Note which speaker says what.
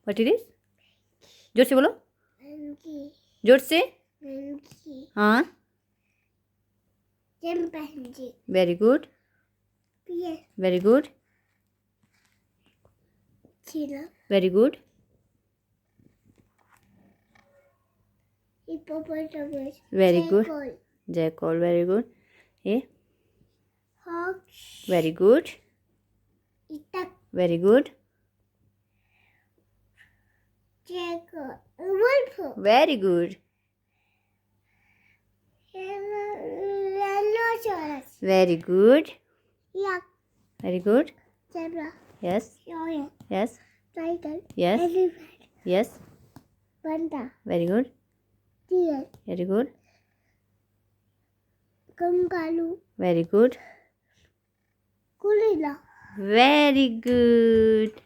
Speaker 1: What it is? जोर से बोलो,
Speaker 2: monkey,
Speaker 1: जोर से।
Speaker 2: monkey,
Speaker 1: हाँ,
Speaker 2: chimpanzee,
Speaker 1: very good,
Speaker 2: bear,
Speaker 1: very good,
Speaker 2: giraffe,
Speaker 1: very good,
Speaker 2: hippopotamus,
Speaker 1: very good,
Speaker 2: jackal,
Speaker 1: jackal, very good, ये
Speaker 2: fox,
Speaker 1: very good,
Speaker 2: duck,
Speaker 1: very good,
Speaker 2: jackal, wolf,
Speaker 1: very good,
Speaker 2: rhinoceros,
Speaker 1: very good,
Speaker 2: yak,
Speaker 1: very good,
Speaker 2: zebra,
Speaker 1: yes,
Speaker 2: lion,
Speaker 1: yes,
Speaker 2: tiger,
Speaker 1: yes,
Speaker 2: elephant,
Speaker 1: yes,
Speaker 2: panda,
Speaker 1: very good,
Speaker 2: deer,
Speaker 1: very good,
Speaker 2: kangaroo,
Speaker 1: very good,
Speaker 2: gorilla.
Speaker 1: Very good.